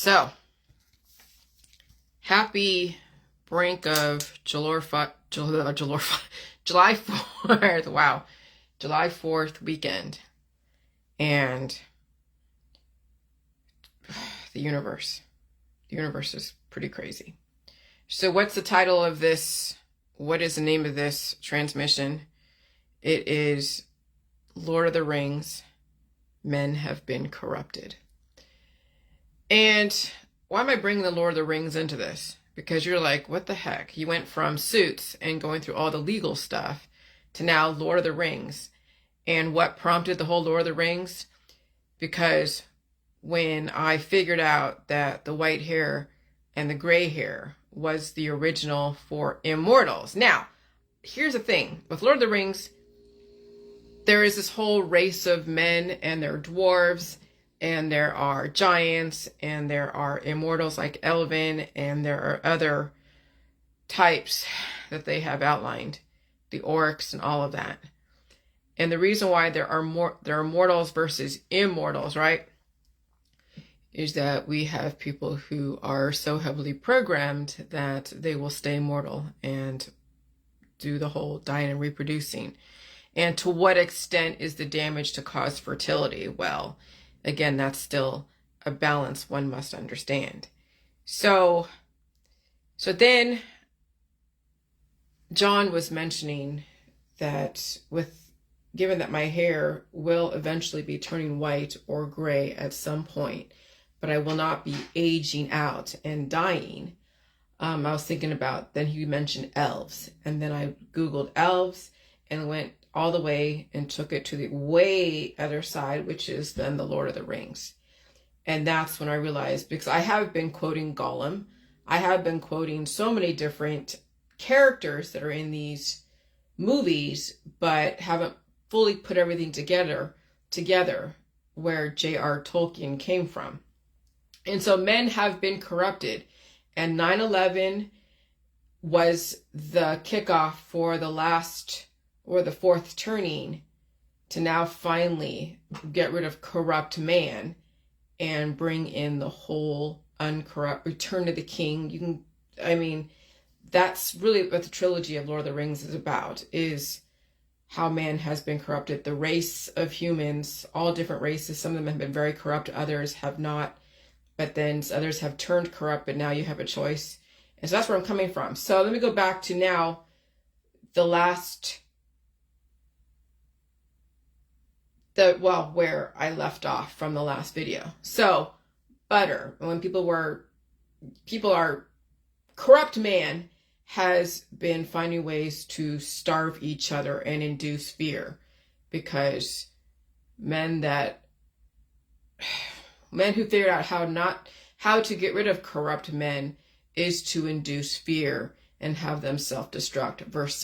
So, happy brink of July 4th. Wow. July 4th weekend. And the universe. The universe is pretty crazy. So what's the title of this? What is the name of this transmission? It is Lord of the Rings, Men Have Been Corrupted. And why am I bringing the Lord of the Rings into this? Because you're like, what the heck? You went from Suits and going through all the legal stuff to now Lord of the Rings. And what prompted the whole Lord of the Rings? Because when I figured out that the white hair and the gray hair was the original for immortals. Now, here's the thing. With Lord of the Rings, there is this whole race of men, and they're dwarves, and there are giants, and there are immortals like Elven, and there are other types that they have outlined, the orcs and all of that. And the reason why there are mortals versus immortals, right, is that we have people who are so heavily programmed that they will stay mortal and do the whole dying and reproducing. And to what extent is the damage to cause fertility? Well, again, that's still a balance one must understand. So then John was mentioning that given that my hair will eventually be turning white or gray at some point, but I will not be aging out and dying. I was thinking about, then he mentioned elves, and then I Googled elves and went all the way and took it to the way other side, which is then the Lord of the Rings. And that's when I realized, because I have been quoting Gollum, I have been quoting so many different characters that are in these movies, but haven't fully put everything together where J.R. Tolkien came from. And so men have been corrupted, and 9/11 was the kickoff for the last, or the fourth turning, to now finally get rid of corrupt man and bring in the whole uncorrupt, return to the king. That's really what the trilogy of Lord of the Rings is about, is how man has been corrupted. The race of humans, all different races, some of them have been very corrupt, others have not, but then others have turned corrupt, but now you have a choice. And so that's where I'm coming from. So let me go back to now where I left off from the last video. So butter, when corrupt man has been finding ways to starve each other and induce fear, because men who figured out how to get rid of corrupt men is to induce fear and have them self-destruct versus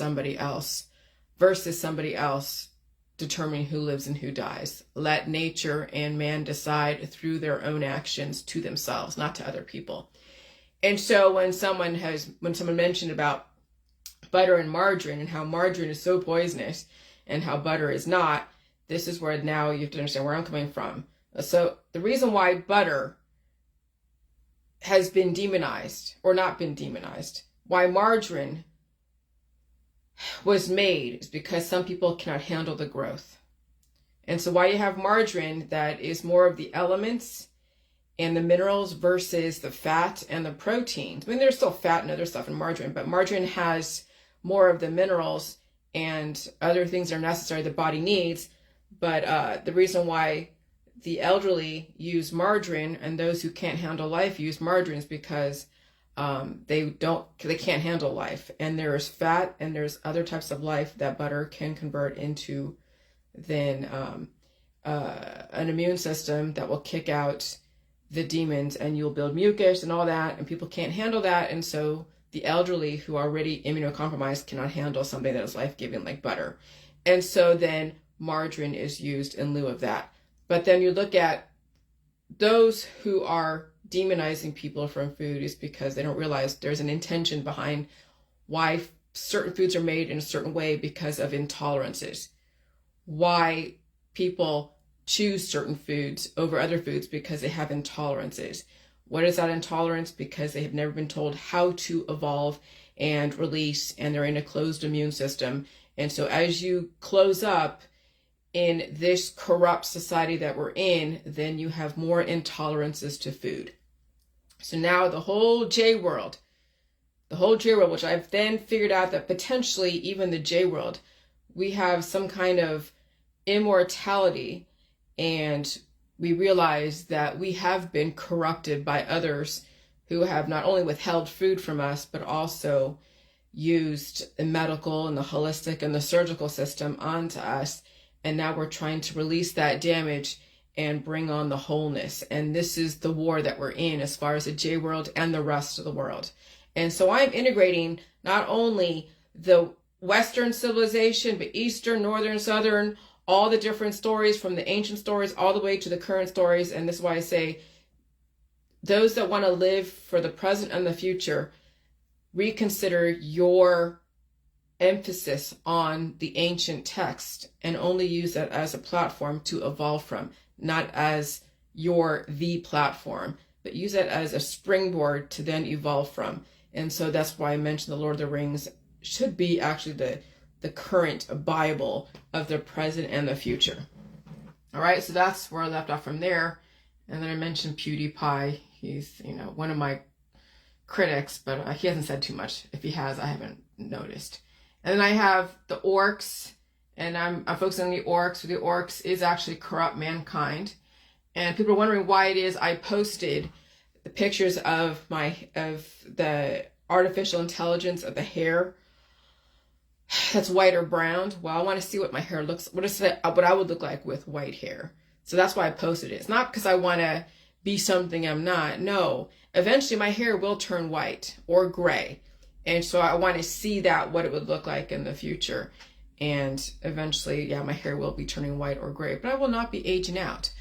somebody else determining who lives and who dies. Let nature and man decide through their own actions to themselves, not to other people. And so when someone mentioned about butter and margarine and how margarine is so poisonous and how butter is not, this is where now you have to understand where I'm coming from. So the reason why butter has been demonized, or not been demonized, why margarine was made, is because some people cannot handle the growth. And so why you have margarine that is more of the elements and the minerals versus the fat and the proteins. There's still fat and other stuff in margarine, but margarine has more of the minerals and other things that are necessary the body needs. But the reason why the elderly use margarine and those who can't handle life use margarine is because they can't handle life. And there's fat and there's other types of life that butter can convert into then an immune system that will kick out the demons, and you'll build mucus and all that, and people can't handle that. And so the elderly who are already immunocompromised cannot handle something that is life-giving like butter. And so then margarine is used in lieu of that. But then you look at those who are demonizing people from food, is because they don't realize there's an intention behind why certain foods are made in a certain way, because of intolerances. Why people choose certain foods over other foods, because they have intolerances. What is that intolerance? Because they have never been told how to evolve and release, and they're in a closed immune system. And so as you close up in this corrupt society that we're in, then you have more intolerances to food. So now the whole J world, which I've then figured out that potentially even the J world, we have some kind of immortality, and we realize that we have been corrupted by others who have not only withheld food from us, but also used the medical and the holistic and the surgical system onto us. And now we're trying to release that damage and bring on the wholeness. And this is the war that we're in as far as the J world and the rest of the world. And so I'm integrating not only the Western civilization, but Eastern, Northern, Southern, all the different stories from the ancient stories all the way to the current stories. And this is why I say those that want to live for the present and the future, reconsider your emphasis on the ancient text and only use that as a platform to evolve from, not as the platform, but use it as a springboard to then evolve from. And so that's why I mentioned the Lord of the Rings should be actually the current Bible of the present and the future. All right, so that's where I left off from there. And then I mentioned PewDiePie. He's, one of my critics, but he hasn't said too much. If he has, I haven't noticed. And then I have the orcs, and I'm focusing on the orcs. The orcs is actually corrupt mankind. And people are wondering why it is I posted the pictures of the artificial intelligence of the hair that's white or brown. Well, I want to see what my hair looks, what I would look like with white hair. So that's why I posted it. It's not because I want to be something I'm not. No, eventually my hair will turn white or gray. And so I want to see what it would look like in the future. And eventually, my hair will be turning white or gray, but I will not be aging out.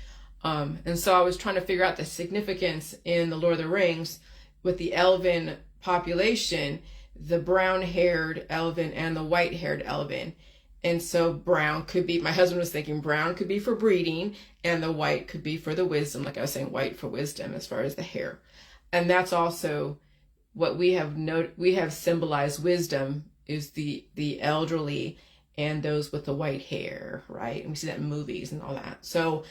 And so I was trying to figure out the significance in the Lord of the Rings with the elven population, the brown-haired elven and the white-haired elven. And so brown could be, my husband was thinking brown could be for breeding, and the white could be for the wisdom, like I was saying, white for wisdom as far as the hair. And that's also what we have symbolized wisdom is the elderly and those with the white hair, right? And we see that in movies and all that. So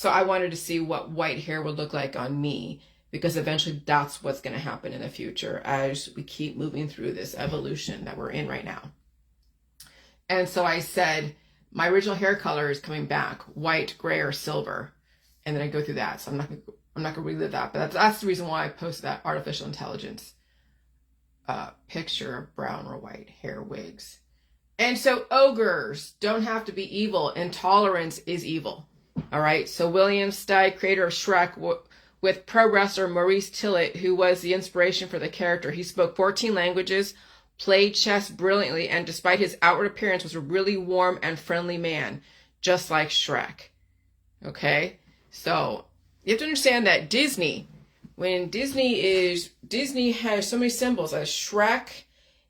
I wanted to see what white hair would look like on me, because eventually that's what's going to happen in the future as we keep moving through this evolution that we're in right now. And so I said, my original hair color is coming back, white, gray, or silver. And then I go through that. So I'm not going to relive that, but that's the reason why I posted that artificial intelligence picture of brown or white hair wigs. And so ogres don't have to be evil. Intolerance is evil. All right. So William Steig, creator of Shrek, with pro wrestler Maurice Tillett, who was the inspiration for the character. He spoke 14 languages, played chess brilliantly, and despite his outward appearance was a really warm and friendly man, just like Shrek. Okay? So you have to understand that Disney has so many symbols. As Shrek,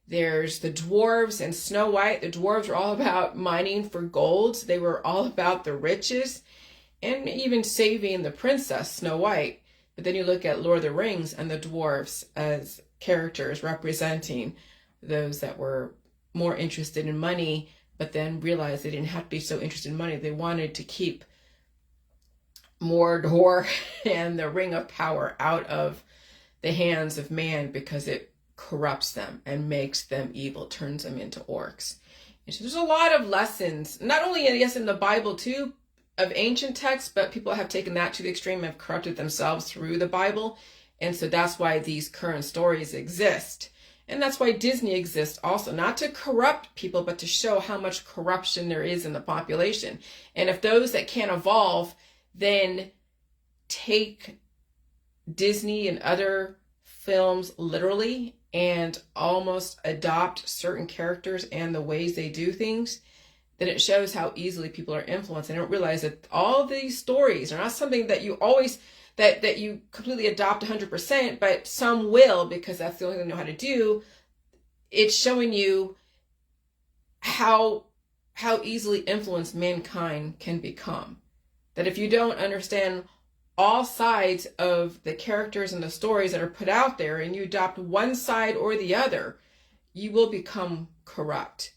there's the dwarves and Snow White. The dwarves were all about mining for gold. They were all about the riches and even saving the princess, Snow White. But then you look at Lord of the Rings and the dwarves as characters representing those that were more interested in money, but then realized they didn't have to be so interested in money. They wanted to keep Mordor and the Ring of Power out of the hands of man, because it corrupts them and makes them evil, turns them into orcs. And so there's a lot of lessons, not only in the Bible too, of ancient texts, but people have taken that to the extreme and have corrupted themselves through the Bible. And so that's why these current stories exist. And that's why Disney exists also, not to corrupt people, but to show how much corruption there is in the population. And if those that can't evolve then take Disney and other films literally and almost adopt certain characters and the ways they do things, then it shows how easily people are influenced. And don't realize that all these stories are not something that you always, that you completely adopt 100%, but some will, because that's the only thing they know how to do. It's showing you how easily influenced mankind can become. That if you don't understand all sides of the characters and the stories that are put out there, and you adopt one side or the other, you will become corrupt.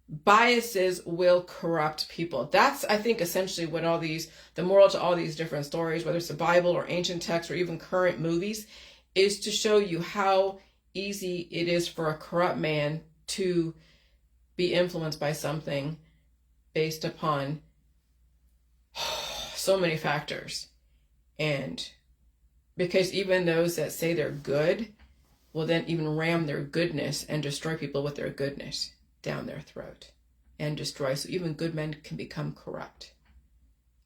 Biases will corrupt people. That's, I think, essentially what the moral to all these different stories, whether it's the Bible or ancient texts or even current movies, is to show you how easy it is for a corrupt man to be influenced by something based upon so many factors. And because even those that say they're good will then even ram their goodness and destroy people with their goodness down their throat and destroy. So even good men can become corrupt.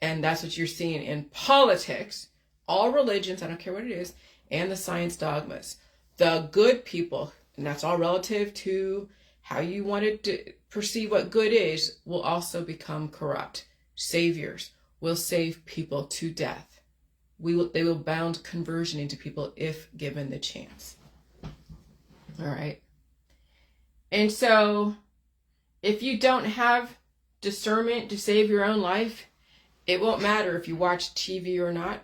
And that's what you're seeing in politics, all religions, I don't care what it is, and the science dogmas. The good people, and that's all relative to how you want to perceive what good is, will also become corrupt. Saviors will save people to death. They will bound conversion into people if given the chance. All right. And so if you don't have discernment to save your own life, it won't matter if you watch TV or not,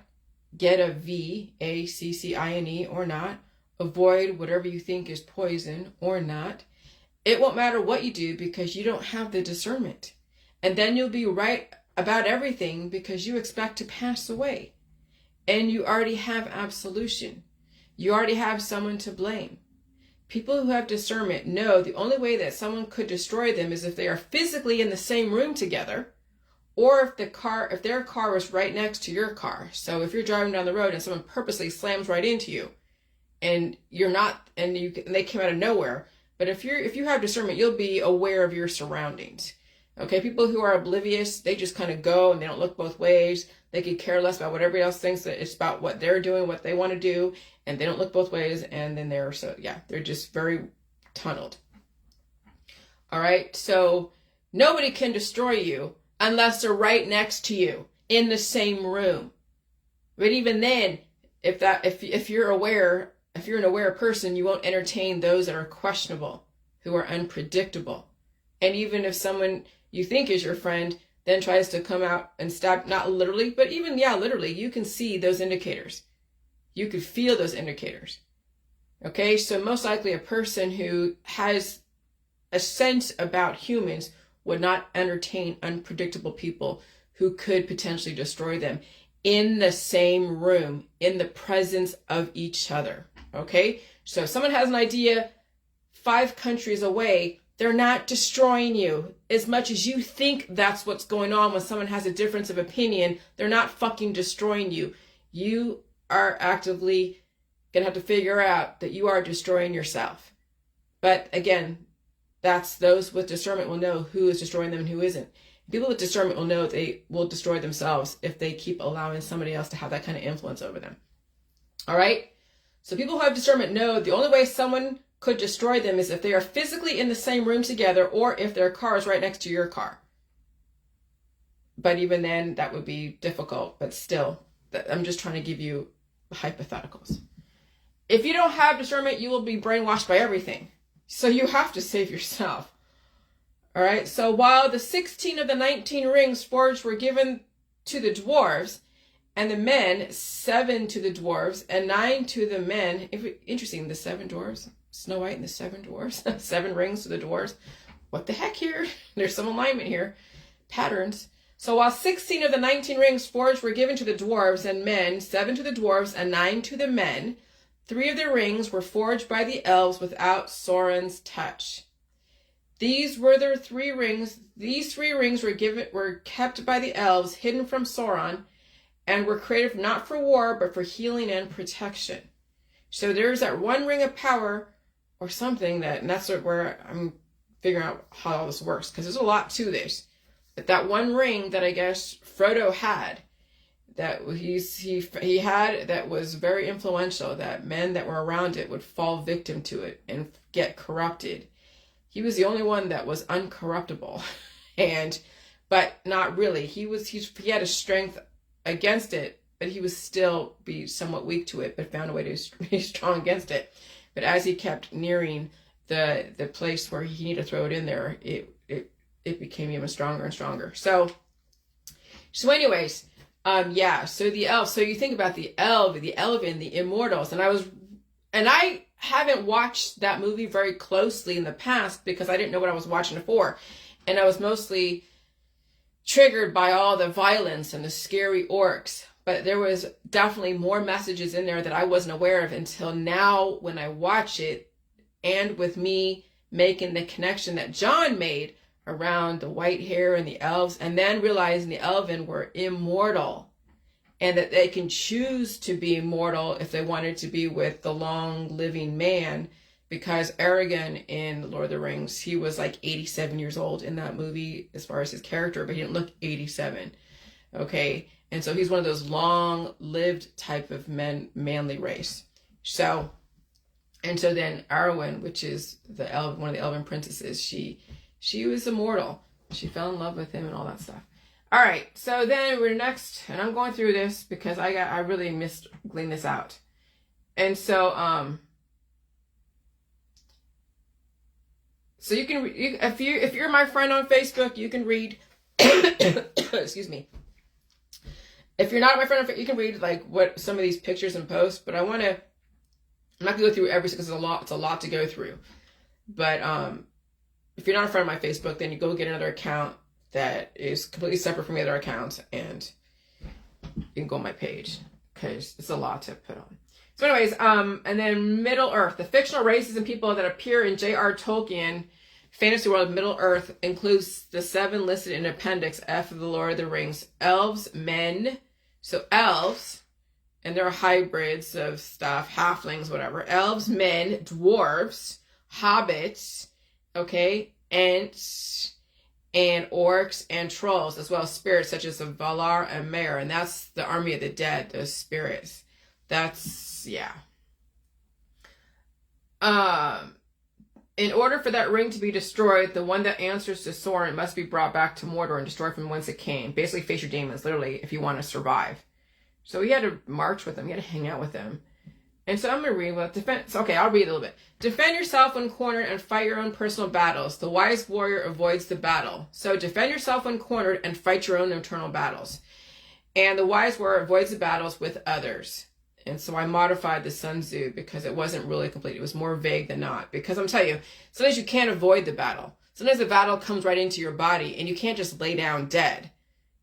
get a vaccine or not, avoid whatever you think is poison or not. It won't matter what you do because you don't have the discernment. And then you'll be right about everything because you expect to pass away. And you already have absolution. You already have someone to blame. People who have discernment know the only way that someone could destroy them is if they are physically in the same room together, or if their car was right next to your car. So if you're driving down the road and someone purposely slams right into you, and you're not, and they came out of nowhere. But if you have discernment, you'll be aware of your surroundings. Okay, people who are oblivious, they just kind of go and they don't look both ways. They could care less about what everybody else thinks. That it's about what they're doing, what they want to do, and they don't look both ways. And then they're just very tunneled. All right, so nobody can destroy you unless they're right next to you in the same room. But even then, if you're an aware person, you won't entertain those that are questionable, who are unpredictable. And even if someone you think is your friend then tries to come out and stab, not literally, but even, literally, you can see those indicators. You could feel those indicators. Okay, so most likely a person who has a sense about humans would not entertain unpredictable people who could potentially destroy them in the same room, in the presence of each other. Okay, so if someone has an idea 5 countries away, they're not destroying you as much as you think that's what's going on. When someone has a difference of opinion, they're not fucking destroying you. You are actively going to have to figure out that you are destroying yourself. But again, those with discernment will know who is destroying them and who isn't. People with discernment will know they will destroy themselves if they keep allowing somebody else to have that kind of influence over them. All right? So people who have discernment know the only way someone could destroy them is if they are physically in the same room together, or if their car is right next to your car. But even then, that would be difficult. But still, I'm just trying to give you hypotheticals. If you don't have discernment, you will be brainwashed by everything. So you have to save yourself. All right. So while the 16 of the 19 rings forged were given to the dwarves, and the men, 7 to the dwarves, and 9 to the men. Interesting, the 7 dwarves. Snow White and the 7 dwarves. 7 rings to the dwarves. What the heck here? There's some alignment here. Patterns. So while 16 of the 19 rings forged were given to the dwarves and men, 7 to the dwarves and 9 to the men, 3 of the rings were forged by the elves without Sauron's touch. These were their 3 rings. These 3 rings were kept by the elves, hidden from Sauron, and were created not for war, but for healing and protection. So there's that 1 ring of power or something and that's where I'm figuring out how all this works, because there's a lot to this. But that 1 ring that I guess Frodo had, that he had, that was very influential, that men that were around it would fall victim to it and get corrupted. He was the only one that was uncorruptible, but not really. He had a strength against it, but he was still be somewhat weak to it, but found a way to be strong against it. But as he kept nearing the place where he needed to throw it in there, it became even stronger and stronger. So anyways, Yeah, so the elves, so you think about the elven, the immortals, and I haven't watched that movie very closely in the past because I didn't know what I was watching it for. And I was mostly triggered by all the violence and the scary orcs. But there was definitely more messages in there that I wasn't aware of until now when I watch it, and with me making the connection that John made around the white hair and the elves, and then realizing the elven were immortal and that they can choose to be immortal if they wanted to be with the long living man, because Aragorn in Lord of the Rings, he was like 87 years old in that movie as far as his character, but he didn't look 87. Okay. And so he's one of those long lived type of manly race. So, and so then Arwen, which is one of the elven princesses, she was immortal. She fell in love with him and all that stuff. All right. So then we're next, and I'm going through this because I really missed glean this out. And so, so you can, if you're my friend on Facebook, you can read, excuse me. If you're not my friend on Facebook, you can read like what some of these pictures and posts, but I'm not gonna go through every, because it's a lot to go through. But, if you're not a friend of my Facebook, then you go get another account that is completely separate from the other accounts, and you can go on my page because it's a lot to put on. So anyways, and then Middle Earth, the fictional races and people that appear in J.R. Tolkien fantasy world of Middle Earth includes the 7 listed in Appendix F of the Lord of the Rings. Elves, men, so elves, and they're hybrids of stuff, halflings, whatever. Elves, men, dwarves, hobbits, okay, ents, and orcs and trolls, as well as spirits such as the Valar and Mare, and that's the army of the dead, those spirits. That's, yeah. In order for that ring to be destroyed, the one that answers to Sauron must be brought back to Mordor and destroyed from whence it came. Basically, face your demons, literally, if you want to survive. So he had to march with them. He had to hang out with them. And so I'm going to read what defense. Okay, I'll read a little bit. Defend yourself when cornered and fight your own personal battles. The wise warrior avoids the battle. So defend yourself when cornered and fight your own internal battles. And the wise warrior avoids the battles with others. And so I modified the Sun Tzu because it wasn't really complete. It was more vague than not. Because I'm telling you, sometimes you can't avoid the battle. Sometimes the battle comes right into your body and you can't just lay down dead.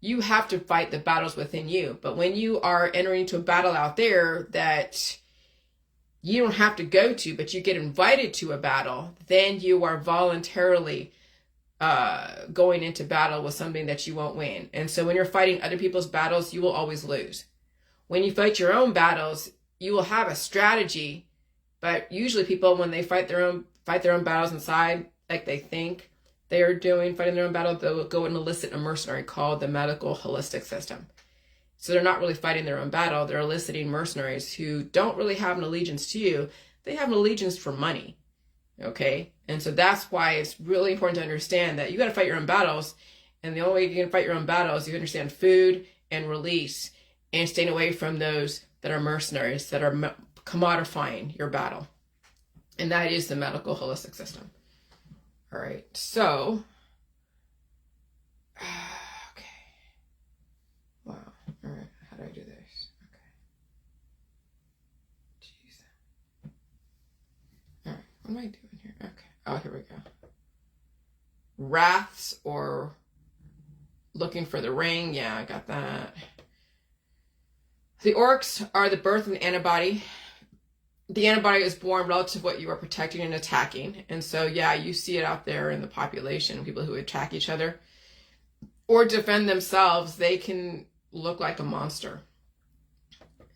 You have to fight the battles within you. But when you are entering into a battle out there that you don't have to go to, but you get invited to a battle, then you are voluntarily going into battle with something that you won't win. And so when you're fighting other people's battles, you will always lose. When you fight your own battles, you will have a strategy, but usually people, when they fight their own battles inside, like they think they are fighting their own battle, they'll go and enlist a mercenary called the medical holistic system. So they're not really fighting their own battle. They're eliciting mercenaries who don't really have an allegiance to you. They have an allegiance for money. Okay? And so that's why it's really important to understand that you got to fight your own battles. And the only way you can fight your own battles, you understand food and release and staying away from those that are mercenaries, that are commodifying your battle. And that is the medical holistic system. All right. So, wow. All right. How do I do this? Okay. Jeez. All right. What am I doing here? Okay. Oh, here we go. Wraths or looking for the ring. Yeah, I got that. The orcs are the birth of an antibody. The antibody is born relative to what you are protecting and attacking. And so, yeah, you see it out there in the population, people who attack each other or defend themselves. They can look like a monster.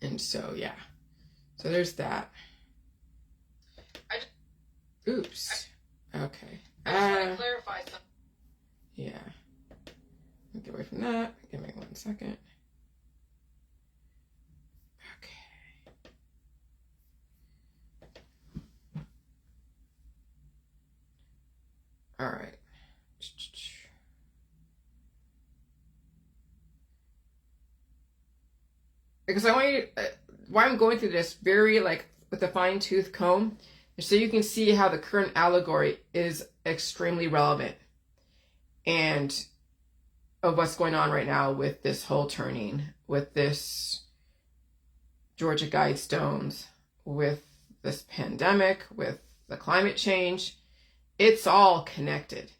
And so, yeah. So there's that. Oops. Okay. I just want to clarify something. Yeah. Get away from that. Give me 1 second. Okay. All right. Because I want you to, why I'm going through this very like with a fine tooth comb, so you can see how the current allegory is extremely relevant. And of what's going on right now with this whole turning, with this Georgia Guidestones, with this pandemic, with the climate change. It's all connected.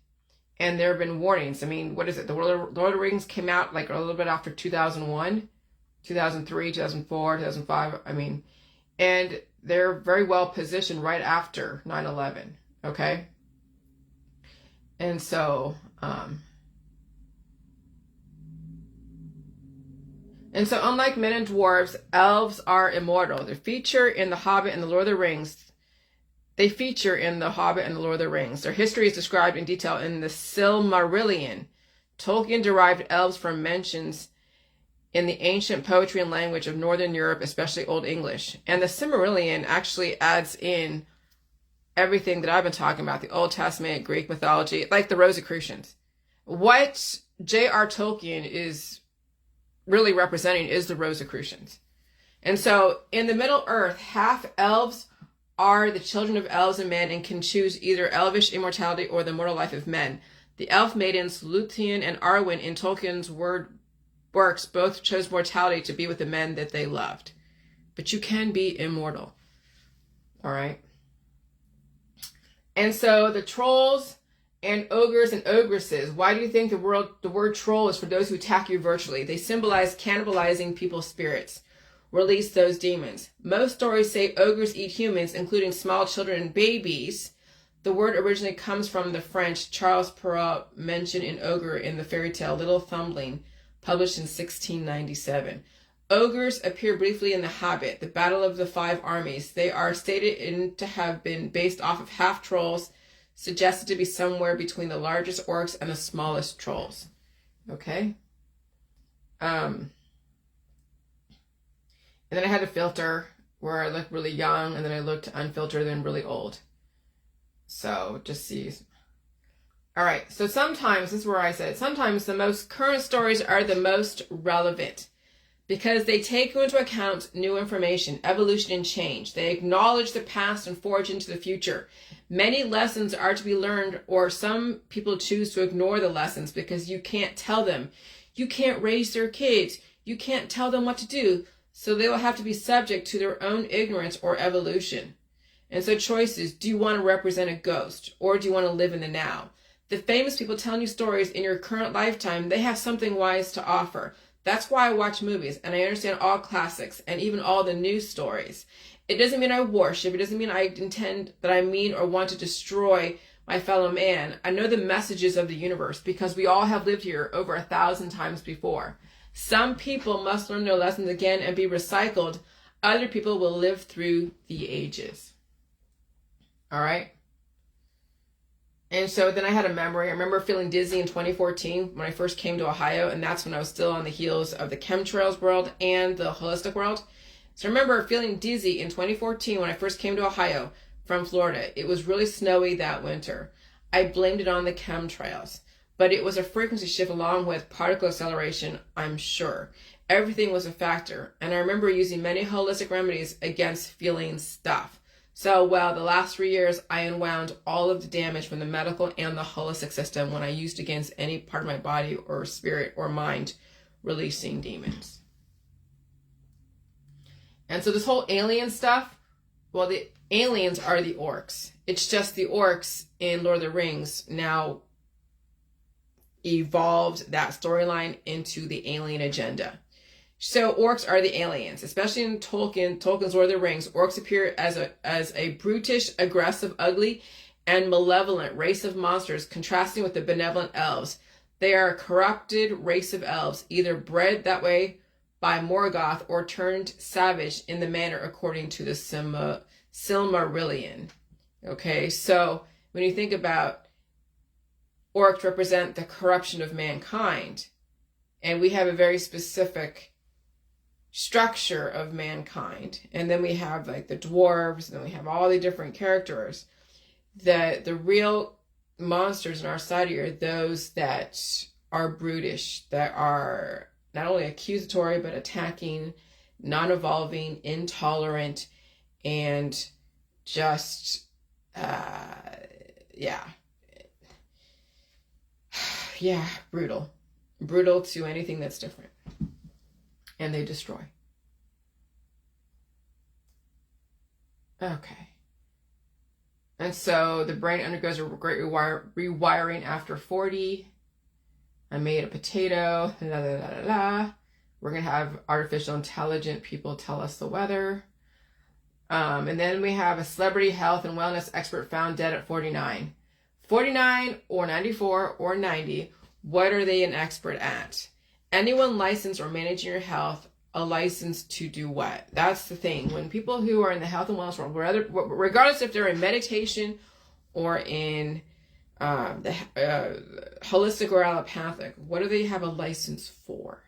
And there have been warnings. I mean, what is it? The Lord of the Rings came out like a little bit after 2001, 2003, 2004, 2005. I mean, and they're very well positioned right after 9/11. Okay. And so, unlike men and dwarves, elves are immortal. They feature in The Hobbit and The Lord of the Rings. They feature in The Hobbit and The Lord of the Rings. Their history is described in detail in the Silmarillion. Tolkien derived elves from mentions in the ancient poetry and language of Northern Europe, especially Old English. And the Silmarillion actually adds in everything that I've been talking about, the Old Testament, Greek mythology, like the Rosicrucians. What J.R. Tolkien is really representing is the Rosicrucians. And so in the Middle Earth, half elves are the children of elves and men and can choose either elvish immortality or the mortal life of men. The elf maidens Lúthien and Arwen in Tolkien's works both chose mortality to be with the men that they loved. But you can be immortal. All right. And so the trolls and ogres and ogresses. Why do you think the word troll is for those who attack you virtually? They symbolize cannibalizing people's spirits. Release those demons. Most stories say ogres eat humans, including small children and babies. The word originally comes from the French. Charles Perrault mentioned an ogre in the fairy tale Little Thumbling, published in 1697. Ogres appear briefly in The Hobbit, the Battle of the Five Armies. They are stated to have been based off of half trolls, suggested to be somewhere between the largest orcs and the smallest trolls. Okay? And then I had a filter where I looked really young, and then I looked unfiltered and really old. So just see. All right. So sometimes, this is where I said, sometimes the most current stories are the most relevant because they take into account new information, evolution, and change. They acknowledge the past and forge into the future. Many lessons are to be learned, or some people choose to ignore the lessons because you can't tell them. You can't raise their kids. You can't tell them what to do. So they will have to be subject to their own ignorance or evolution. And so choices, do you want to represent a ghost or do you want to live in the now? The famous people telling you stories in your current lifetime, they have something wise to offer. That's why I watch movies and I understand all classics and even all the news stories. It doesn't mean I worship. It doesn't mean I intend that I mean or want to destroy my fellow man. I know the messages of the universe because we all have lived here over 1,000 times before. Some people must learn their lessons again and be recycled. Other people will live through the ages. All right. And so then I had a memory. I remember feeling dizzy in 2014 when I first came to Ohio, and that's when I was still on the heels of the chemtrails world and the holistic world. So I remember feeling dizzy in 2014 when I first came to Ohio from Florida. It was really snowy that winter. I blamed it on the chemtrails. But it was a frequency shift along with particle acceleration, I'm sure. Everything was a factor. And I remember using many holistic remedies against feeling stuff. So, well, the last 3 years, I unwound all of the damage from the medical and the holistic system when I used against any part of my body or spirit or mind, releasing demons. And so this whole alien stuff, well, the aliens are the orcs. It's just the orcs in Lord of the Rings now evolved that storyline into the alien agenda. So orcs are the aliens, especially in Tolkien's Lord of the Rings. Orcs appear as a brutish, aggressive, ugly, and malevolent race of monsters, contrasting with the benevolent elves. They are a corrupted race of elves, either bred that way by Morgoth or turned savage in the manner according to the Silmarillion. Okay, so when you think about orcs represent the corruption of mankind, and we have a very specific structure of mankind, and then we have like the dwarves, and then we have all the different characters. The real monsters in our society are those that are brutish, that are not only accusatory but attacking, non-evolving, intolerant, and just brutal. brutal to anything that's different. And they destroy. Okay. And so the brain undergoes a great rewiring after 40. I made a potato. La, la, la, la, la. We're going to have artificial intelligent people tell us the weather. And then we have a celebrity health and wellness expert found dead at 49. 49 or 94 or 90. What are they an expert at? Anyone licensed or managing your health, a license to do what? That's the thing. When people who are in the health and wellness world, regardless if they're in meditation or in the holistic or allopathic, what do they have a license for?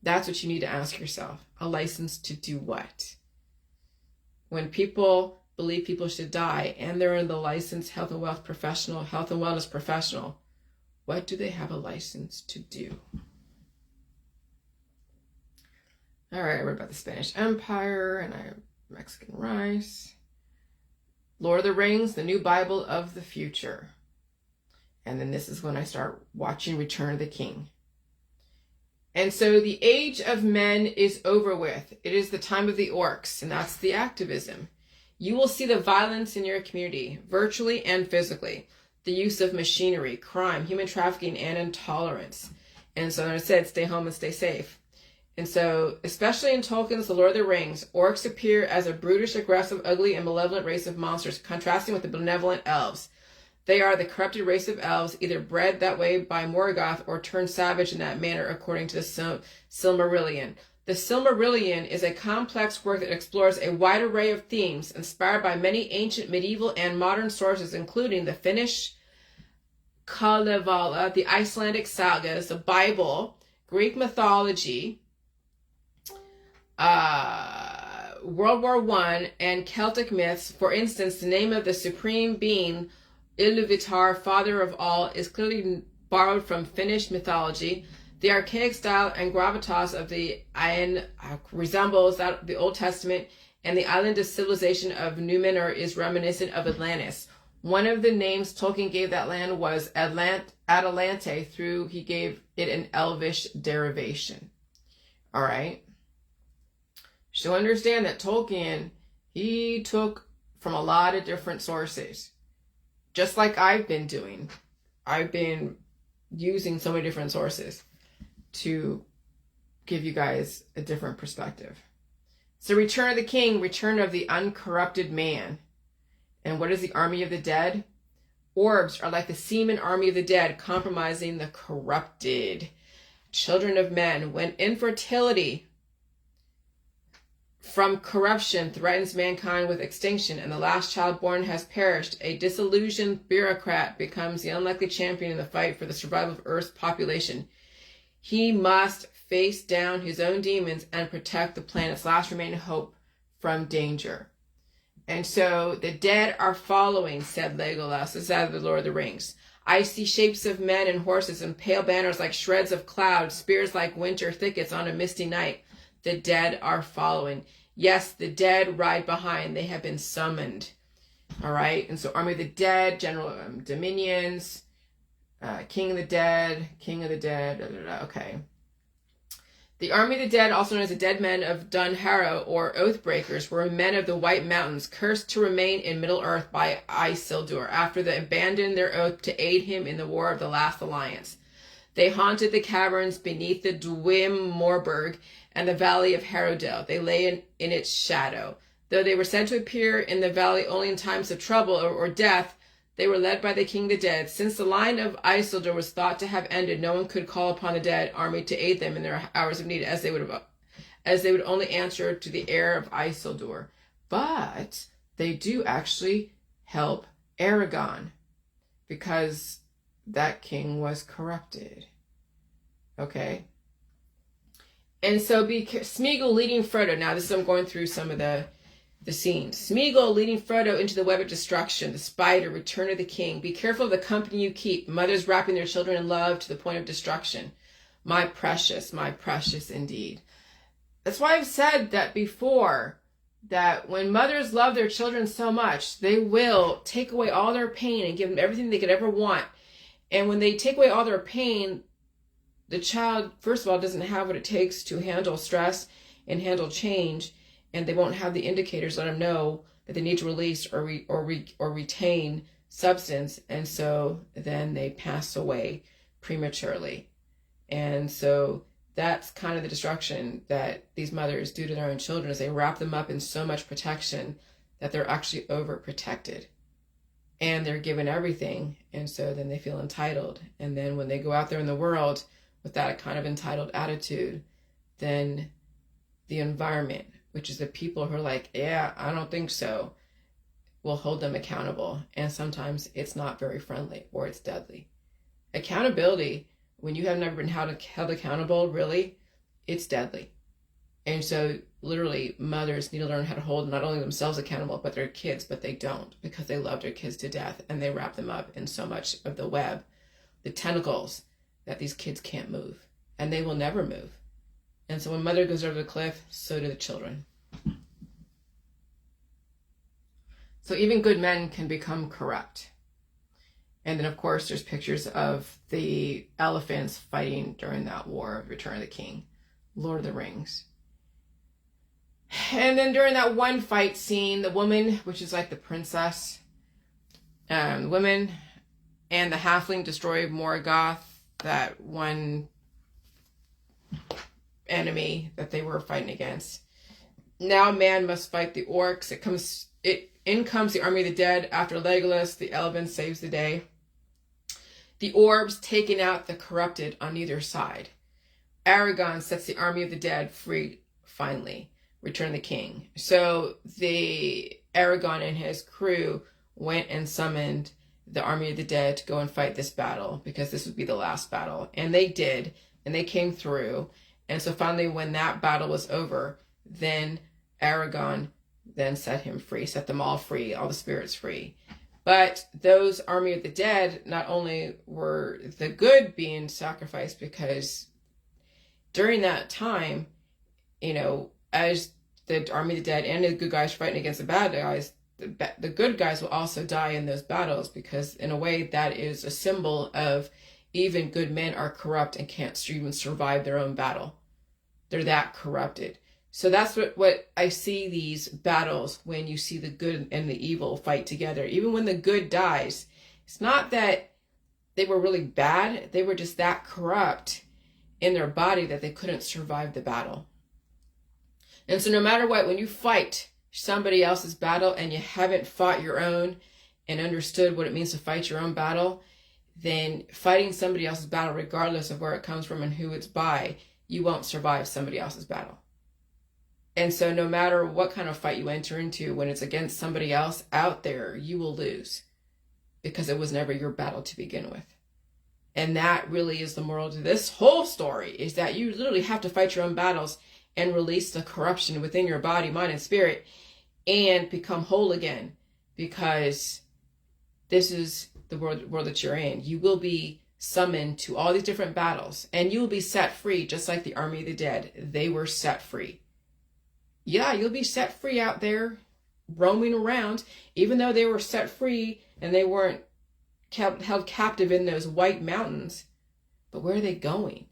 That's what you need to ask yourself. A license to do what? When people believe people should die and they're in the licensed health and wellness professional, what do they have a license to do? All right, I read about the Spanish Empire and I have Mexican rice. Lord of the Rings, the new Bible of the future. And then this is when I start watching Return of the King. And so the age of men is over with. It is the time of the orcs, and that's the activism. You will see the violence in your community, virtually and physically. The use of machinery, crime, human trafficking, and intolerance. And so I said, stay home and stay safe. And so, especially in Tolkien's The Lord of the Rings, orcs appear as a brutish, aggressive, ugly, and malevolent race of monsters, contrasting with the benevolent elves. They are the corrupted race of elves, either bred that way by Morgoth or turned savage in that manner, according to the Silmarillion. The Silmarillion is a complex work that explores a wide array of themes, inspired by many ancient, medieval, and modern sources, including the Finnish Kalevala, the Icelandic sagas, the Bible, Greek mythology, World War I, and Celtic myths. For instance, the name of the supreme being, Iluvatar, father of all, is clearly borrowed from Finnish mythology. The archaic style and gravitas of the Ain resembles that of the Old Testament, and the island of civilization of Numenor is reminiscent of Atlantis. One of the names Tolkien gave that land was Atalante, he gave it an Elvish derivation. All right. So understand that Tolkien, he took from a lot of different sources. Just like I've been doing. I've been using so many different sources to give you guys a different perspective. So Return of the King, return of the uncorrupted man. And what is the army of the dead? Orbs are like the seaman army of the dead, compromising the corrupted. Children of men, when infertility from corruption threatens mankind with extinction, and the last child born has perished, a disillusioned bureaucrat becomes the unlikely champion in the fight for the survival of Earth's population. He must face down his own demons and protect the planet's last remaining hope from danger. And so the dead are following, said Legolas, this is out of the Lord of the Rings. I see shapes of men and horses and pale banners like shreds of cloud, spears like winter thickets on a misty night. The dead are following. Yes, the dead ride behind. They have been summoned. All right. And so Army of the Dead, General Dominions, King of the Dead. Okay. The Army of the Dead, also known as the Dead Men of Dunharrow or Oathbreakers, were men of the White Mountains, cursed to remain in Middle-earth by Isildur after they abandoned their oath to aid him in the War of the Last Alliance. They haunted the caverns beneath the Dwym Morberg and the valley of Harrowdale. They lay in its shadow. Though they were said to appear in the valley only in times of trouble or death, they were led by the King of the Dead. Since the line of Isildur was thought to have ended, no one could call upon the dead army to aid them in their hours of need, as they would only answer to the heir of Isildur. But they do actually help Aragorn, because that king was corrupted. Okay. And so Smeagol leading Frodo. Now this is, I'm going through some of the scenes. Smeagol leading Frodo into the web of destruction. The spider, Return of the King. Be careful of the company you keep. Mothers wrapping their children in love to the point of destruction. My precious indeed. That's why I've said that before, that when mothers love their children so much, they will take away all their pain and give them everything they could ever want. And when they take away all their pain, the child, first of all, doesn't have what it takes to handle stress and handle change, and they won't have the indicators let them know that they need to release or retain substance, and so then they pass away prematurely. And so that's kind of the destruction that these mothers do to their own children, is they wrap them up in so much protection that they're actually overprotected. And they're given everything, and so then they feel entitled. And then when they go out there in the world with that kind of entitled attitude, then the environment, which is the people who are like, yeah, I don't think so, will hold them accountable. And sometimes it's not very friendly, or it's deadly. Accountability, when you have never been held accountable, really, it's deadly. And so literally mothers need to learn how to hold not only themselves accountable, but their kids, but they don't, because they love their kids to death, and they wrap them up in so much of the web, the tentacles, that these kids can't move, and they will never move. And so when mother goes over the cliff, so do the children. So even good men can become corrupt. And then, of course, there's pictures of the elephants fighting during that war of Return of the King, Lord of the Rings. And then during that one fight scene, the woman, which is like the princess, women and the halfling destroy Morgoth, that one enemy that they were fighting against. Now man must fight the orcs. In comes the army of the dead after Legolas, the Elven, saves the day. The orbs taking out the corrupted on either side. Aragorn sets the army of the dead free finally. Return of the King. So the Aragorn and his crew went and summoned the army of the dead to go and fight this battle, because this would be the last battle. And they did, and they came through. And so finally, when that battle was over, then Aragorn then set him free, set them all free, all the spirits free. But those army of the dead, not only were the good being sacrificed, because during that time, as the army of the dead and the good guys fighting against the bad guys, the good guys will also die in those battles, because in a way that is a symbol of even good men are corrupt and can't even survive their own battle. They're that corrupted. So that's what I see these battles, when you see the good and the evil fight together. Even when the good dies, it's not that they were really bad. They were just that corrupt in their body that they couldn't survive the battle. And so no matter what, when you fight somebody else's battle and you haven't fought your own and understood what it means to fight your own battle, then fighting somebody else's battle, regardless of where it comes from and who it's by, you won't survive somebody else's battle. And so no matter what kind of fight you enter into, when it's against somebody else out there, you will lose, because it was never your battle to begin with. And that really is the moral to this whole story, is that you literally have to fight your own battles and release the corruption within your body, mind, and spirit, and become whole again, because this is the world that you're in. You will be summoned to all these different battles, and you will be set free, just like the army of the dead. They were set free. Yeah, you'll be set free out there, roaming around, even though they were set free and they weren't held captive in those white mountains. But where are they going?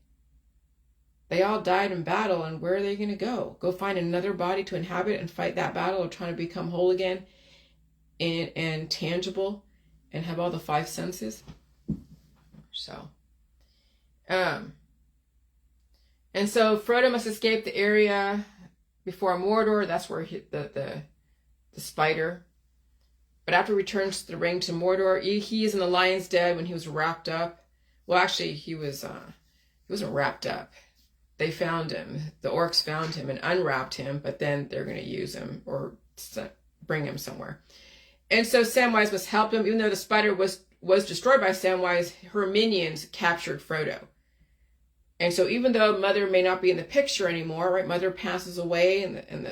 They all died in battle, and where are they going to go? Go find another body to inhabit and fight that battle of trying to become whole again and tangible and have all the five senses? So, and so Frodo must escape the area before Mordor. That's where the spider. But after he returns the ring to Mordor, he is in the lion's den when he was wrapped up. Well, actually, he wasn't wrapped up. They found him. The orcs found him and unwrapped him, but then they're going to use him or bring him somewhere. And so Samwise must help him. Even though the spider was destroyed by Samwise, her minions captured Frodo. And so even though Mother may not be in the picture anymore, right? Mother passes away, and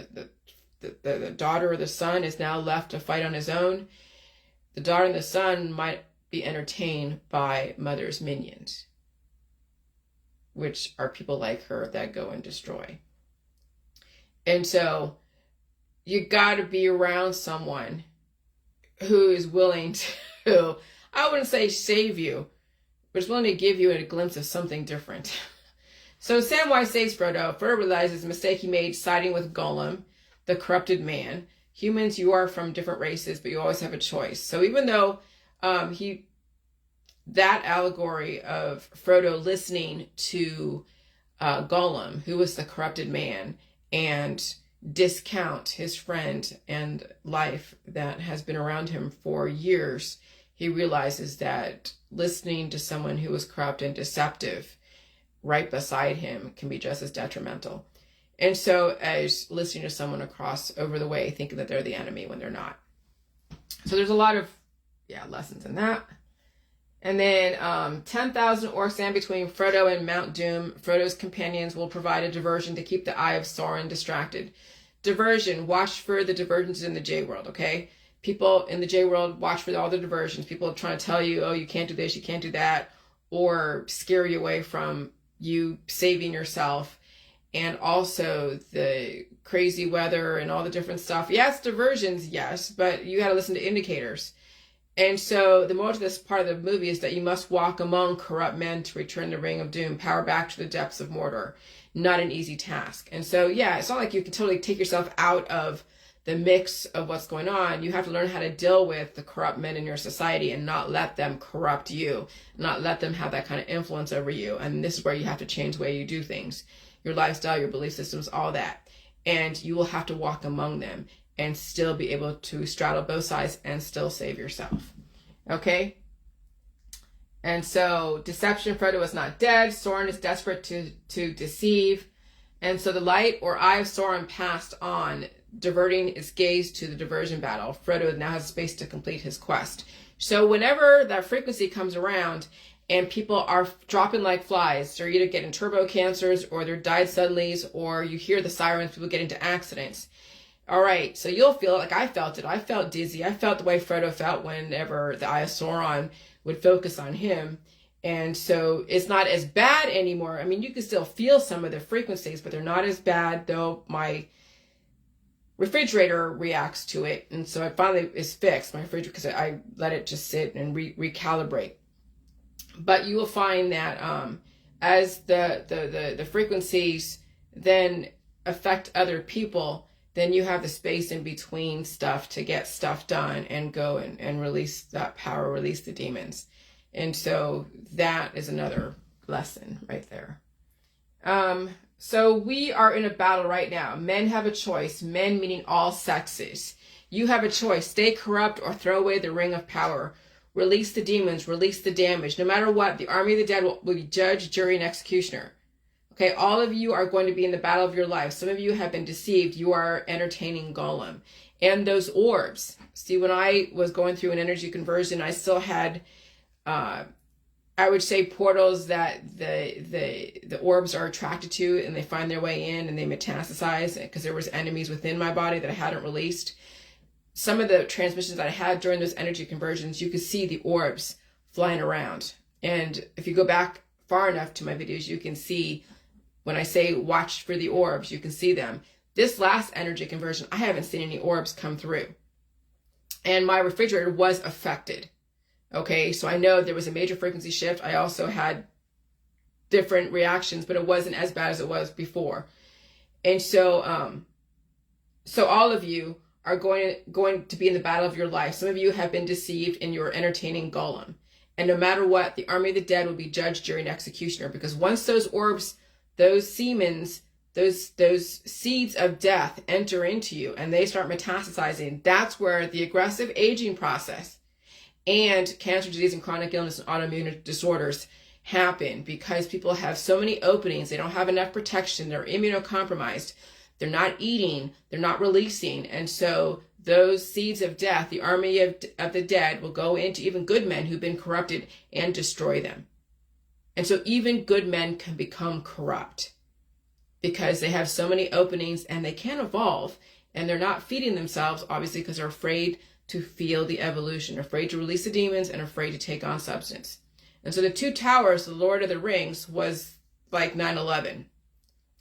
the daughter or the son is now left to fight on his own. The daughter and the son might be entertained by Mother's minions, which are people like her that go and destroy. And so you got to be around someone who is willing to, I wouldn't say save you, but is willing to give you a glimpse of something different. So Samwise saves Frodo. Frodo realizes the mistake he made siding with Gollum, the corrupted man. Humans, you are from different races, but you always have a choice. So even though that allegory of Frodo listening to Gollum, who was the corrupted man, and discount his friend and life that has been around him for years, he realizes that listening to someone who was corrupt and deceptive right beside him can be just as detrimental. And so as listening to someone across over the way, thinking that they're the enemy when they're not. So there's a lot of lessons in that. And then 10,000 orcs stand between Frodo and Mount Doom. Frodo's companions will provide a diversion to keep the eye of Sauron distracted. Diversion, watch for the diversions in the J-World, okay? People in the J-World, watch for all the diversions. People are trying to tell you, oh, you can't do this, you can't do that, or scare you away from you saving yourself. And also the crazy weather and all the different stuff. Yes, diversions, yes, but you got to listen to indicators. And so the moral of this part of the movie is that you must walk among corrupt men to return the Ring of Doom, power back to the depths of Mordor. Not an easy task. And so, it's not like you can totally take yourself out of the mix of what's going on. You have to learn how to deal with the corrupt men in your society and not let them corrupt you, not let them have that kind of influence over you. And this is where you have to change the way you do things, your lifestyle, your belief systems, all that. And you will have to walk among them and still be able to straddle both sides and still save yourself. Okay? And so, deception, Frodo is not dead. Sauron is desperate to deceive. And so the light or eye of Sauron passed on, diverting its gaze to the diversion battle. Frodo now has space to complete his quest. So whenever that frequency comes around and people are dropping like flies, they're either getting turbo cancers or they're died suddenly, or you hear the sirens, people get into accidents. All right, so you'll feel like I felt it. I felt dizzy. I felt the way Frodo felt whenever the Eye of Sauron would focus on him. And so it's not as bad anymore. I mean, you can still feel some of the frequencies, but they're not as bad, though my refrigerator reacts to it. And so it finally is fixed, my refrigerator, because I let it just sit and recalibrate. But you will find that as the frequencies then affect other people, then you have the space in between stuff to get stuff done and go and release that power, release the demons. And so that is another lesson right there. So we are in a battle right now. Men have a choice. Men meaning all sexes. You have a choice. Stay corrupt or throw away the ring of power. Release the demons. Release the damage. No matter what, the army of the dead will be judge, jury, and executioner. Okay, all of you are going to be in the battle of your life. Some of you have been deceived. You are entertaining Gollum. And those orbs. See, when I was going through an energy conversion, I still had, I would say, portals that the orbs are attracted to, and they find their way in and they metastasize because there was enemies within my body that I hadn't released. Some of the transmissions that I had during those energy conversions, you could see the orbs flying around. And if you go back far enough to my videos, you can see when I say watch for the orbs, you can see them. This last energy conversion, I haven't seen any orbs come through. And my refrigerator was affected. Okay, so I know there was a major frequency shift. I also had different reactions, but it wasn't as bad as it was before. And so, so all of you are going to be in the battle of your life. Some of you have been deceived and you're entertaining Gollum. And no matter what, the army of the dead will be judge, jury, and executioner. Because once those orbs, those semens, those seeds of death enter into you and they start metastasizing, that's where the aggressive aging process and cancer, disease, and chronic illness and autoimmune disorders happen, because people have so many openings. They don't have enough protection. They're immunocompromised. They're not eating. They're not releasing. And so those seeds of death, the army of the dead, will go into even good men who've been corrupted and destroy them. And so even good men can become corrupt because they have so many openings and they can't evolve, and they're not feeding themselves, obviously, because they're afraid to feel the evolution, afraid to release the demons, and afraid to take on substance. And so the two towers, the Lord of the Rings, was like 9/11.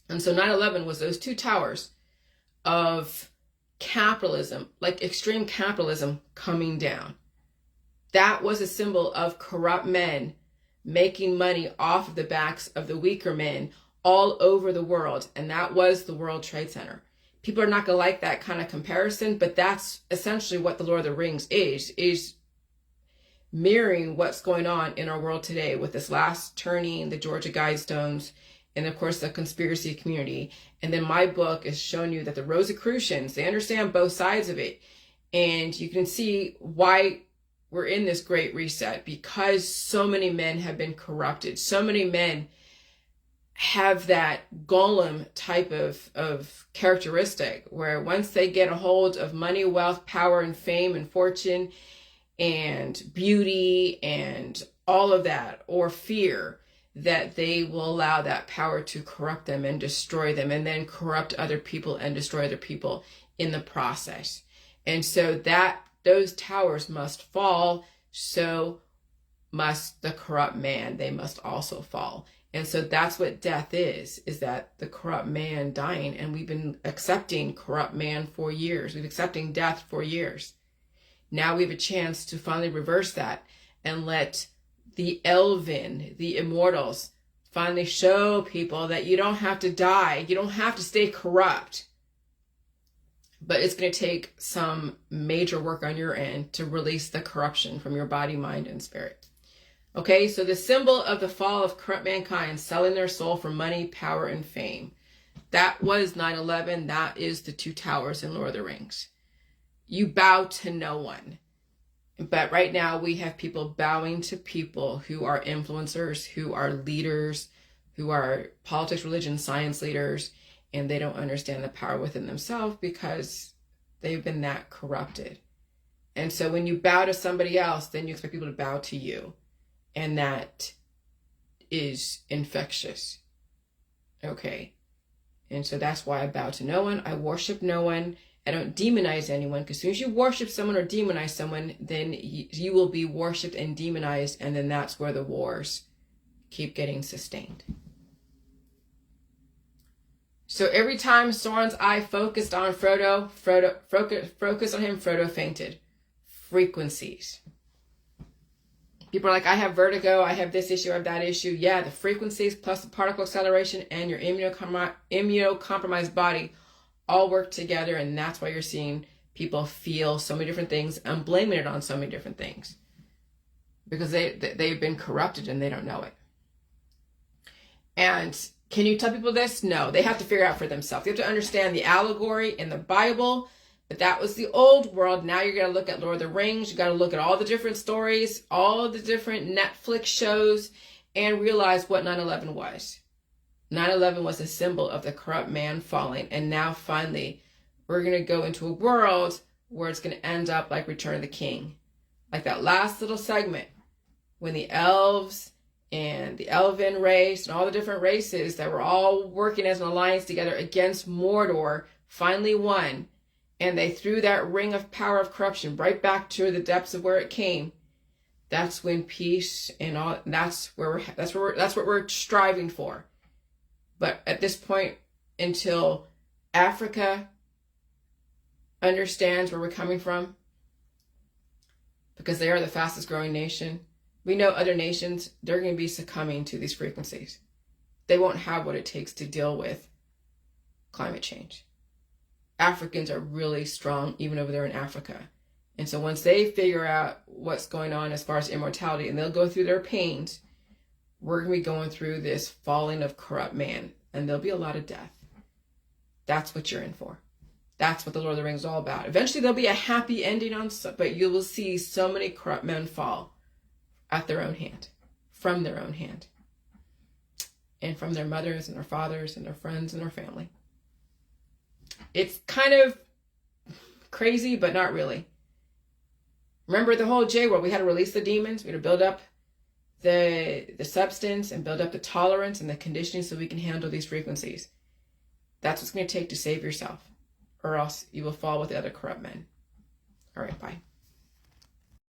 And so 9/11 was those two towers of capitalism, like extreme capitalism, coming down. That was a symbol of corrupt men making money off of the backs of the weaker men, all over the world, and that was the World Trade Center. People are not going to like that kind of comparison, but that's essentially what the Lord of the Rings is mirroring what's going on in our world today with this last turning, the Georgia Guidestones, and of course the conspiracy community. And then my book is showing you that the Rosicrucians, they understand both sides of it. And you can see why we're in this great reset, because so many men have been corrupted. So many men have that golem type of characteristic where once they get a hold of money, wealth, power, and fame and fortune and beauty and all of that, or fear, that they will allow that power to corrupt them and destroy them, and then corrupt other people and destroy other people in the process. And so that those towers must fall, so must the corrupt man. They must also fall. And so that's what death is that the corrupt man dying. And we've been accepting corrupt man for years. We've been accepting death for years. Now we have a chance to finally reverse that and let the Elven, the immortals, finally show people that you don't have to die. You don't have to stay corrupt. But it's going to take some major work on your end to release the corruption from your body, mind, and spirit. Okay, so the symbol of the fall of corrupt mankind, selling their soul for money, power, and fame. That was 9/11. That is the two towers in Lord of the Rings. You bow to no one. But right now we have people bowing to people who are influencers, who are leaders, who are politics, religion, science leaders, and they don't understand the power within themselves because they've been that corrupted. And so when you bow to somebody else, then you expect people to bow to you. And that is infectious. Okay. And so that's why I bow to no one. I worship no one. I don't demonize anyone, because as soon as you worship someone or demonize someone, then you will be worshipped and demonized, and then that's where the wars keep getting sustained. So every time Sauron's eye focused on Frodo focused on him, Frodo fainted. Frequencies. People are like, I have vertigo, I have this issue, I have that issue. Yeah, the frequencies plus the particle acceleration and your immunocompromised body all work together, and that's why you're seeing people feel so many different things and blaming it on so many different things, because they've been corrupted and they don't know it. And can you tell people this? No, they have to figure out for themselves. They have to understand the allegory in the Bible, but that was the old world. Now you're going to look at Lord of the Rings. You got to look at all the different stories, all the different Netflix shows, and realize what 9/11 was. 9/11 was a symbol of the corrupt man falling. And now finally, we're going to go into a world where it's going to end up like Return of the King. Like that last little segment when the elves and the elven race and all the different races that were all working as an alliance together against Mordor finally won. And they threw that ring of power of corruption right back to the depths of where it came. That's when peace and all, that's what we're striving for. But at this point, until Africa understands where we're coming from, because they are the fastest growing nation, we know other nations, they're going to be succumbing to these frequencies. They won't have what it takes to deal with climate change. Africans are really strong, even over there in Africa. And so once they figure out what's going on as far as immortality, and they'll go through their pains, we're going to be going through this falling of corrupt man, and there'll be a lot of death. That's what you're in for. That's what the Lord of the Rings is all about. Eventually there'll be a happy ending but you will see so many corrupt men fall at their own hand, from their own hand, and from their mothers and their fathers and their friends and their family. It's kind of crazy, but not really. Remember the whole J world, we had to release the demons, we had to build up the substance and build up the tolerance and the conditioning so we can handle these frequencies. That's what's going to take to save yourself, or else you will fall with the other corrupt men. All right, bye.